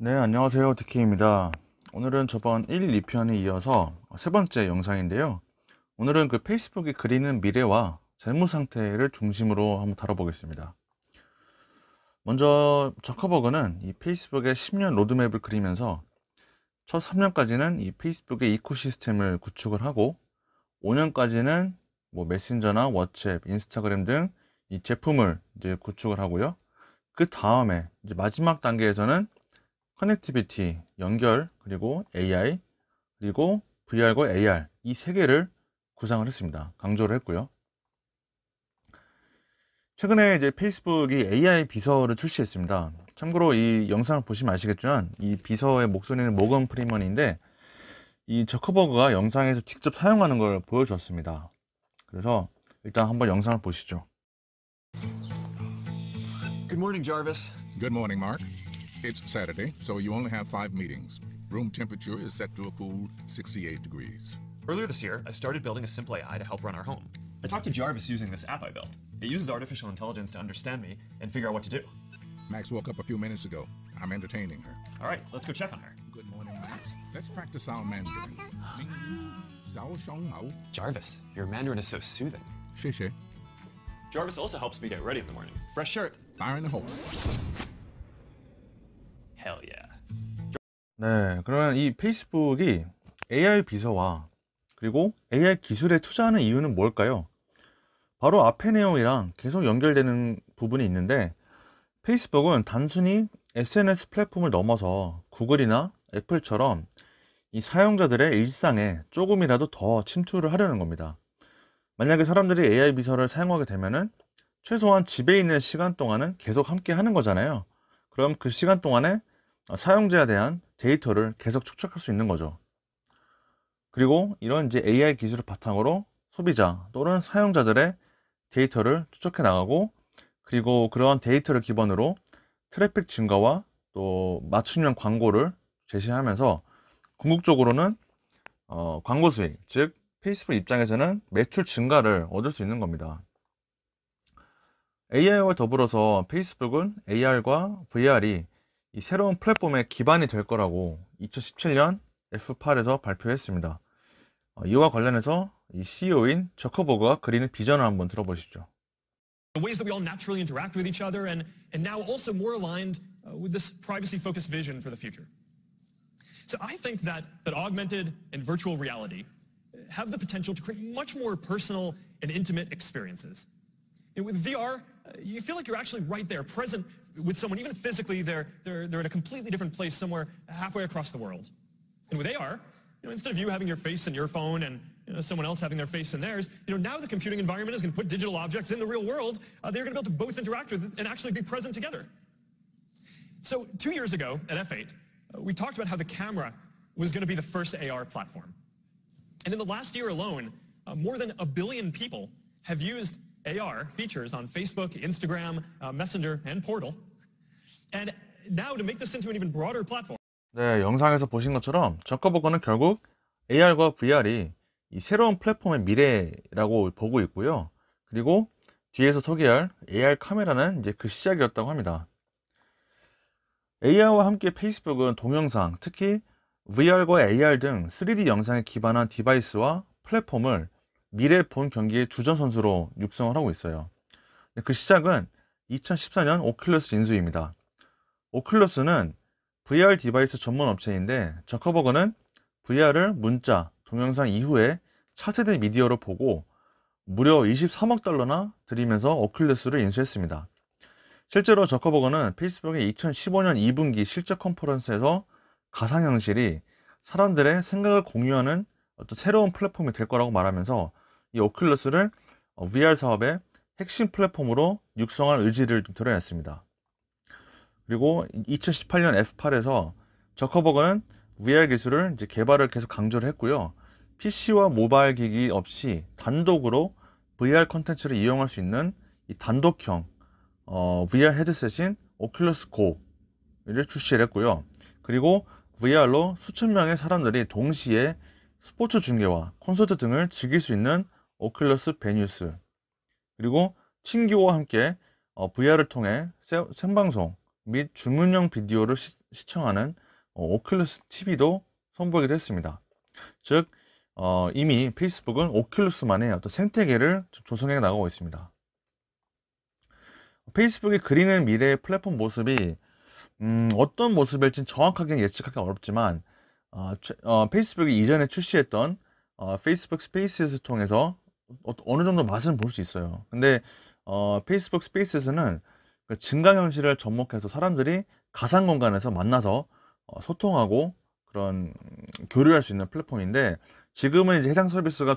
네, 안녕하세요. DK입니다. 오늘은 저번 1, 2편에 이어서 세 번째 영상인데요. 오늘은 그 페이스북이 그리는 미래와 재무 상태를 중심으로 한번 다뤄보겠습니다. 먼저 저커버그는 이 페이스북의 10년 로드맵을 그리면서 첫 3년까지는 이 페이스북의 이코시스템을 구축을 하고 5년까지는 뭐 메신저나 워츠앱, 인스타그램 등 이 제품을 이제 구축을 하고요. 그 다음에 이제 마지막 단계에서는 커넥티비티, 연결, 그리고 AI, 그리고 VR과 AR 이 세 개를 구상을 했습니다. 강조를 했고요. 최근에 이제 페이스북이 AI 비서를 출시했습니다. 참고로 이 영상을 보시면 아시겠지만 이 비서의 목소리는 모건 프리먼인데 이 저커버그가 영상에서 직접 사용하는 걸 보여줬습니다. 그래서 일단 한번 영상을 보시죠. Good morning, Jarvis. Good morning, Mark. It's Saturday, so you only have 5 meetings. Room temperature is set to a cool 68 degrees. Earlier this year, I started building a simple AI to help run our home. I talked to Jarvis using this app I built. It uses artificial intelligence to understand me and figure out what to do. Max woke up a few minutes ago. I'm entertaining her. All right, let's go check on her. Good morning, Max. Let's practice our Mandarin. Jarvis, your Mandarin is so soothing. Shishay. Jarvis also helps me get ready in the morning. Fresh shirt. Fire in the hole. Hell yeah. 네, 그러면 이 페이스북이 AI 비서와 그리고 AI 기술에 투자하는 이유는 뭘까요? 바로 앞의 내용이랑 계속 연결되는 부분이 있는데 페이스북은 단순히 SNS 플랫폼을 넘어서 구글이나 애플처럼 이 사용자들의 일상에 조금이라도 더 침투를 하려는 겁니다. 만약에 사람들이 AI 비서를 사용하게 되면은 최소한 집에 있는 시간 동안은 계속 함께 하는 거잖아요. 그럼 그 시간 동안에 사용자에 대한 데이터를 계속 축적할 수 있는 거죠. 그리고 이런 이제 AI 기술을 바탕으로 소비자 또는 사용자들의 데이터를 추적해 나가고 그리고 그러한 데이터를 기반으로 트래픽 증가와 또 맞춤형 광고를 제시하면서 궁극적으로는 광고 수익, 즉 페이스북 입장에서는 매출 증가를 얻을 수 있는 겁니다. AI와 더불어서 페이스북은 AR과 VR이 이 새로운 플랫폼의 기반이 될 거라고 2017년 F8에서 발표했습니다. 이와 관련해서 이 CEO인 저커버그가 그리는 비전을 한번 들어보시죠. The ways that we all naturally interact with each other and now also more aligned with this privacy-focused vision for the future. So I think that augmented and virtual reality have the potential to create much more personal and intimate experiences. With VR, you feel like you're actually right there, present with someone, even physically they're in a completely different place somewhere halfway across the world. And with AR, instead of you having your face in your phone and someone else having their face in theirs, now the computing environment is going to put digital objects in the real world. They're going to be able to both interact with it and actually be present together. So 2 years ago at F8, we talked about how the camera was going to be the first AR platform. And in the last year alone, more than 1 billion people have used AR features on Facebook, Instagram, Messenger, and Portal. And now to make this into an even broader platform. 네, 영상에서 보신 것처럼 저커버그는 결국 AR과 VR이 이 새로운 플랫폼의 미래라고 보고 있고요. 그리고 뒤에서 소개할 AR 카메라는 이제 그 시작이었다고 합니다. AR와 함께 페이스북은 동영상, 특히 VR과 AR 등 3D 영상에 기반한 디바이스와 플랫폼을 미래 본 경기의 주전 선수로 육성을 하고 있어요. 그 시작은 2014년 오큘러스 인수입니다. 오큘러스는 VR 디바이스 전문 업체인데 저커버그는 VR을 문자, 동영상 이후에 차세대 미디어로 보고 무려 23억 달러나 들이면서 오큘러스를 인수했습니다. 실제로 저커버그는 페이스북의 2015년 2분기 실적 컨퍼런스에서 가상현실이 사람들의 생각을 공유하는 어떤 새로운 플랫폼이 될 거라고 말하면서 이 오큘러스를 VR 사업의 핵심 플랫폼으로 육성할 의지를 좀 드러냈습니다. 그리고 2018년 F8에서 저커버그는 VR 기술을 이제 개발을 계속 강조를 했고요. PC와 모바일 기기 없이 단독으로 VR 콘텐츠를 이용할 수 있는 이 단독형 VR 헤드셋인 오큘러스 고를 출시를 했고요. 그리고 VR로 수천 명의 사람들이 동시에 스포츠 중계와 콘서트 등을 즐길 수 있는 오큘러스 베뉴스, 그리고 친구와 함께 VR을 통해 생방송 및 주문형 비디오를 시청하는 오큘러스 TV도 선보이기도 했습니다. 즉 이미 페이스북은 오큘러스만의 어떤 생태계를 조성해 나가고 있습니다. 페이스북이 그리는 미래의 플랫폼 모습이 어떤 모습일지 정확하게 예측하기 어렵지만 페이스북이 이전에 출시했던 페이스북 스페이스를 통해서 어느 정도 맛은 볼 수 있어요. 근데 페이스북 스페이스는 그 증강현실을 접목해서 사람들이 가상 공간에서 만나서 소통하고 그런 교류할 수 있는 플랫폼인데, 지금은 이제 해당 서비스가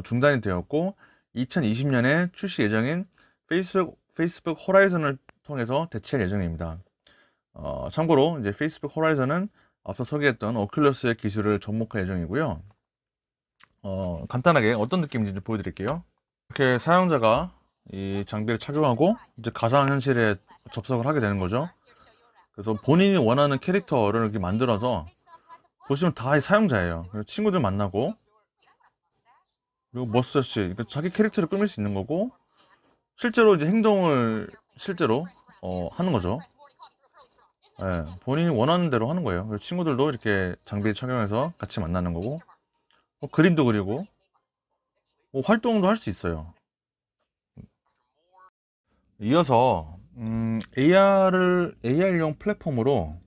중단이 되었고 2020년에 출시 예정인 페이스북 호라이즌을 통해서 대체할 예정입니다. 참고로 이제 페이스북 호라이즌은 앞서 소개했던 오큘러스의 기술을 접목할 예정이고요. 간단하게 어떤 느낌인지 좀 보여드릴게요. 이렇게 사용자가 이 장비를 착용하고 이제 가상현실에 접속을 하게 되는 거죠. 그래서 본인이 원하는 캐릭터를 이렇게 만들어서, 보시면 다 사용자예요. 친구들 만나고, 그리고 머스터씨, 자기 캐릭터를 꾸밀 수 있는 거고, 실제로 이제 행동을 실제로 하는 거죠. 예, 본인이 원하는 대로 하는 거예요. 그리고 친구들도 이렇게 장비 착용해서 같이 만나는 거고, 그림도 그리고 활동도 할 수 있어요. 이어서 AR용 플랫폼으로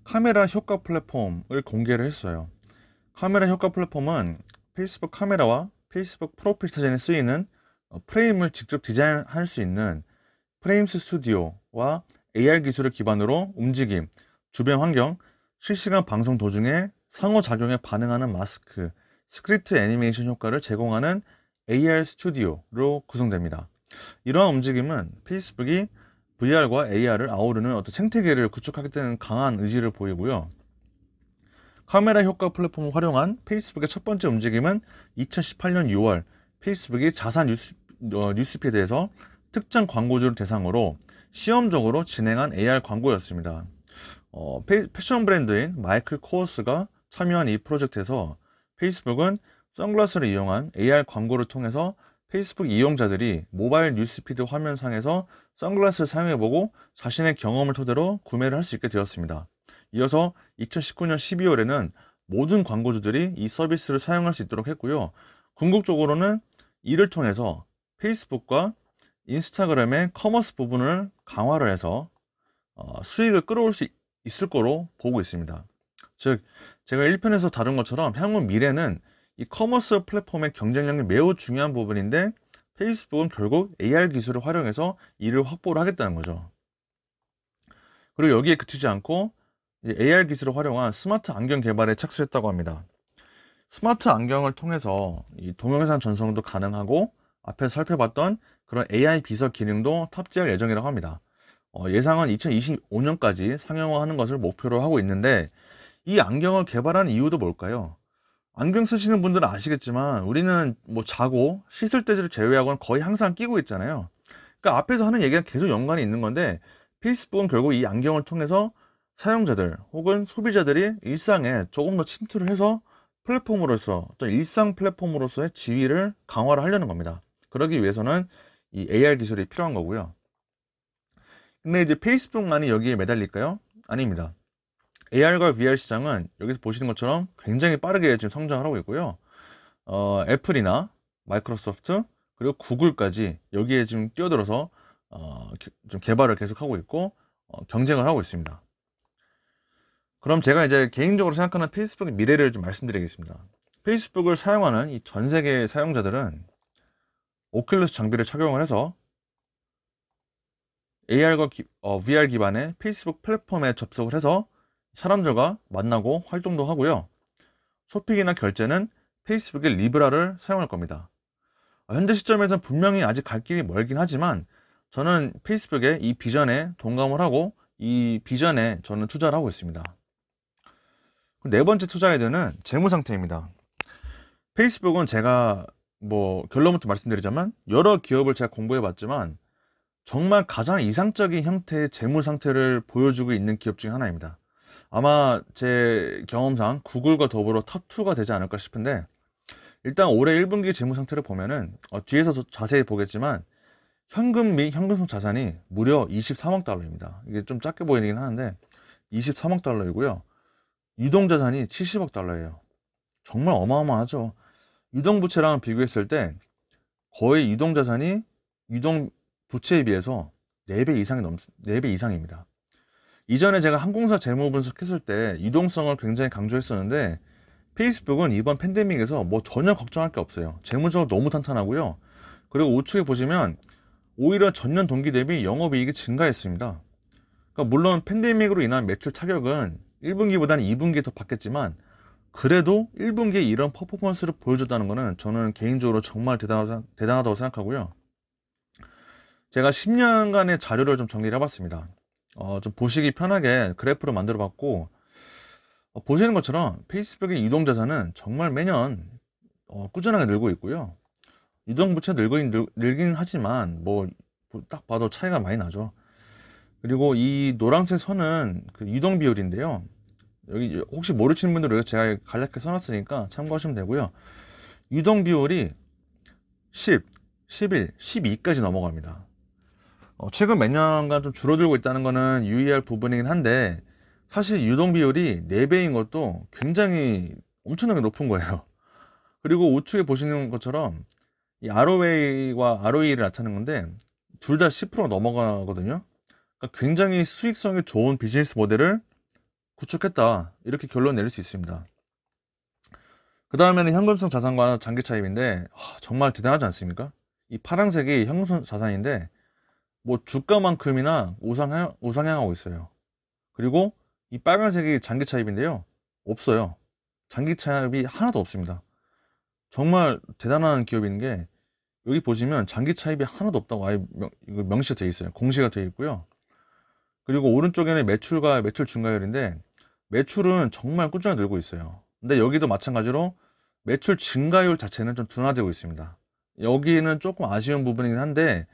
카메라 효과 플랫폼을 공개를 했어요. 카메라 효과 플랫폼은 페이스북 카메라와 페이스북 프로필 사진에 쓰이는 프레임을 직접 디자인할 수 있는 프레임스 스튜디오와 AR 기술을 기반으로 움직임, 주변 환경, 실시간 방송 도중에 상호작용에 반응하는 마스크, 스크립트 애니메이션 효과를 제공하는 AR 스튜디오로 구성됩니다. 이러한 움직임은 페이스북이 VR과 AR을 아우르는 어떤 생태계를 구축하겠다는 강한 의지를 보이고요. 카메라 효과 플랫폼을 활용한 페이스북의 첫 번째 움직임은 2018년 6월 페이스북이 자사 뉴스피드에서 특정 광고주를 대상으로 시험적으로 진행한 AR 광고였습니다. 패션 브랜드인 마이클 코어스가 참여한 이 프로젝트에서 페이스북은 선글라스를 이용한 AR 광고를 통해서 페이스북 이용자들이 모바일 뉴스피드 화면상에서 선글라스를 사용해보고 자신의 경험을 토대로 구매를 할 수 있게 되었습니다. 이어서 2019년 12월에는 모든 광고주들이 이 서비스를 사용할 수 있도록 했고요. 궁극적으로는 이를 통해서 페이스북과 인스타그램의 커머스 부분을 강화를 해서 수익을 끌어올 수 있을 거로 보고 있습니다. 즉, 제가 1편에서 다룬 것처럼 향후 미래는 이 커머스 플랫폼의 경쟁력이 매우 중요한 부분인데, 페이스북은 결국 AR 기술을 활용해서 이를 확보를 하겠다는 거죠. 그리고 여기에 그치지 않고 AR 기술을 활용한 스마트 안경 개발에 착수했다고 합니다. 스마트 안경을 통해서 이 동영상 전송도 가능하고, 앞에서 살펴봤던 그런 AI 비서 기능도 탑재할 예정이라고 합니다. 예상은 2025년까지 상용화하는 것을 목표로 하고 있는데, 이 안경을 개발한 이유도 뭘까요? 안경 쓰시는 분들은 아시겠지만 우리는 뭐 자고 씻을 때를 제외하고는 거의 항상 끼고 있잖아요. 그러니까 앞에서 하는 얘기가 계속 연관이 있는 건데, 페이스북은 결국 이 안경을 통해서 사용자들 혹은 소비자들이 일상에 조금 더 침투를 해서 플랫폼으로서, 어떤 일상 플랫폼으로서의 지위를 강화를 하려는 겁니다. 그러기 위해서는 이 AR 기술이 필요한 거고요. 근데 이제 페이스북만이 여기에 매달릴까요? 아닙니다. AR과 VR 시장은 여기서 보시는 것처럼 굉장히 빠르게 지금 성장을 하고 있고요. 애플이나 마이크로소프트 그리고 구글까지 여기에 지금 뛰어들어서 좀 개발을 계속하고 있고 경쟁을 하고 있습니다. 그럼 제가 이제 개인적으로 생각하는 페이스북의 미래를 좀 말씀드리겠습니다. 페이스북을 사용하는 이 전 세계 사용자들은 오큘러스 장비를 착용을 해서 AR과 VR 기반의 페이스북 플랫폼에 접속을 해서 사람들과 만나고 활동도 하고요. 쇼핑이나 결제는 페이스북의 리브라를 사용할 겁니다. 현재 시점에서는 분명히 아직 갈 길이 멀긴 하지만 저는 페이스북의 이 비전에 동감을 하고 이 비전에 저는 투자를 하고 있습니다. 네 번째 투자 아이디어는 재무 상태입니다. 페이스북은 제가 뭐 결론부터 말씀드리자면 여러 기업을 제가 공부해 봤지만 정말 가장 이상적인 형태의 재무 상태를 보여주고 있는 기업 중에 하나입니다. 아마 제 경험상 구글과 더불어 탑2가 되지 않을까 싶은데, 일단 올해 1분기 재무 상태를 보면은 뒤에서 자세히 보겠지만 현금 및 현금성 자산이 무려 23억 달러입니다. 이게 좀 작게 보이긴 하는데 23억 달러이고요. 유동자산이 70억 달러예요. 정말 어마어마하죠. 유동부채랑 비교했을 때 거의 유동자산이 유동부채에 비해서 4배 이상입니다. 이전에 제가 항공사 재무 분석했을 때 유동성을 굉장히 강조했었는데 페이스북은 이번 팬데믹에서 뭐 전혀 걱정할 게 없어요. 재무적으로 너무 탄탄하고요. 그리고 우측에 보시면 오히려 전년 동기 대비 영업이익이 증가했습니다. 그러니까 물론 팬데믹으로 인한 매출 타격은 1분기보다는 2분기에 더 받겠지만 그래도 1분기에 이런 퍼포먼스를 보여줬다는 것은 저는 개인적으로 정말 대단하다고 생각하고요. 제가 10년간의 자료를 좀 정리를 해봤습니다. 좀 보시기 편하게 그래프로 만들어 봤고 보시는 것처럼 페이스북의 유동자산은 정말 매년 꾸준하게 늘고 있고요. 유동부채 늘긴 하지만 뭐 딱 봐도 차이가 많이 나죠. 그리고 이 노란색 선은 그 유동 비율인데요. 여기 혹시 모르시는 분들은 제가 간략하게 써놨으니까 참고하시면 되고요. 유동 비율이 10, 11, 12까지 넘어갑니다. 최근 몇 년간 좀 줄어들고 있다는 것은 유의할 부분이긴 한데 사실 유동 비율이 4배인 것도 굉장히 엄청나게 높은 거예요. 그리고 우측에 보시는 것처럼 이 ROA와 ROE를 나타내는 건데 둘 다 10% 넘어가거든요. 그러니까 굉장히 수익성이 좋은 비즈니스 모델을 구축했다, 이렇게 결론 내릴 수 있습니다. 그 다음에는 현금성 자산과 장기 차입인데 정말 대단하지 않습니까? 이 파란색이 현금성 자산인데 뭐 주가만큼이나 우상향하고 있어요. 그리고 이 빨간색이 장기 차입인데요, 없어요. 장기 차입이 하나도 없습니다. 정말 대단한 기업인 게 여기 보시면 장기 차입이 하나도 없다고 아예 명시가 되어 있어요. 공시가 되어 있고요. 그리고 오른쪽에는 매출과 매출 증가율인데 매출은 정말 꾸준히 늘고 있어요. 근데 여기도 마찬가지로 매출 증가율 자체는 좀 둔화되고 있습니다. 여기는 조금 아쉬운 부분이긴 한데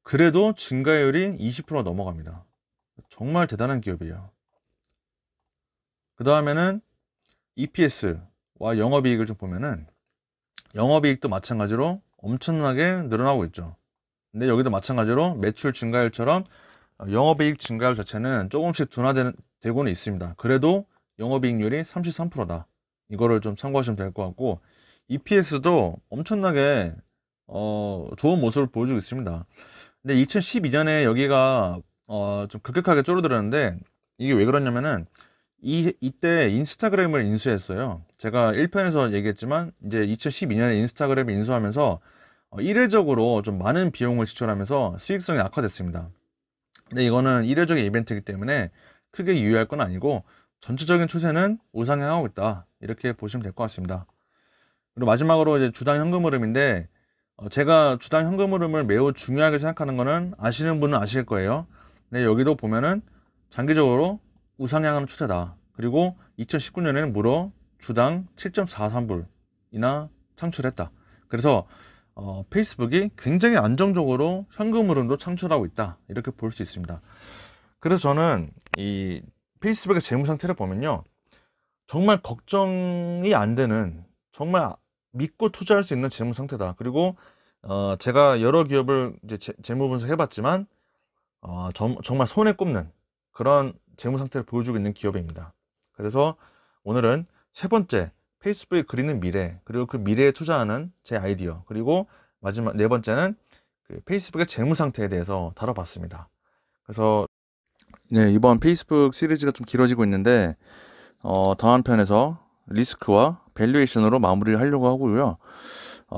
그래도 증가율이 20% 넘어갑니다. 정말 대단한 기업이에요. 그 다음에는 EPS와 영업이익을 좀 보면은 영업이익도 마찬가지로 엄청나게 늘어나고 있죠. 근데 여기도 마찬가지로 매출 증가율처럼 영업이익 증가율 자체는 조금씩 둔화되고는 있습니다. 그래도 영업이익률이 33%다. 이거를 좀 참고하시면 될 것 같고 EPS도 엄청나게 좋은 모습을 보여주고 있습니다. 근데 2012년에 여기가 좀 급격하게 줄어들었는데 이게 왜 그러냐면은 이때 인스타그램을 인수했어요. 제가 1편에서 얘기했지만 이제 2012년에 인스타그램을 인수하면서 이례적으로 좀 많은 비용을 지출하면서 수익성이 악화됐습니다. 근데 이거는 이례적인 이벤트이기 때문에 크게 유의할 건 아니고 전체적인 추세는 우상향하고 있다, 이렇게 보시면 될 것 같습니다. 그리고 마지막으로 이제 주당 현금 흐름인데 제가 주당 현금 흐름을 매우 중요하게 생각하는 거는 아시는 분은 아실 거예요. 근데 여기도 보면은 장기적으로 우상향하는 추세다. 그리고 2019년에는 무려 주당 7.43불이나 창출했다. 그래서 페이스북이 굉장히 안정적으로 현금 흐름도 창출하고 있다, 이렇게 볼 수 있습니다. 그래서 저는 이 페이스북의 재무 상태를 보면요, 정말 걱정이 안 되는, 정말 믿고 투자할 수 있는 재무 상태다. 그리고 제가 여러 기업을 이제 재무 분석해 봤지만 정말 손에 꼽는 그런 재무 상태를 보여주고 있는 기업입니다. 그래서 오늘은 세 번째, 페이스북이 그리는 미래, 그리고 그 미래에 투자하는 제 아이디어, 그리고 마지막 네 번째는 그 페이스북의 재무 상태에 대해서 다뤄봤습니다. 그래서 네, 이번 페이스북 시리즈가 좀 길어지고 있는데 다음 편에서 리스크와 밸류에이션으로 마무리를 하려고 하고요.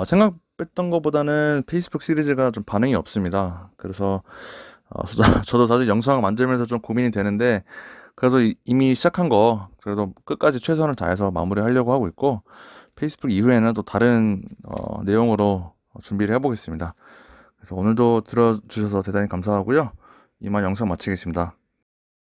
생각했던 것보다는 페이스북 시리즈가 좀 반응이 없습니다. 그래서 저도 사실 영상을 만들면서 좀 고민이 되는데 그래도 이미 시작한 거 그래도 끝까지 최선을 다해서 마무리하려고 하고 있고, 페이스북 이후에는 또 다른 내용으로 준비를 해보겠습니다. 그래서 오늘도 들어주셔서 대단히 감사하고요. 이만 영상 마치겠습니다.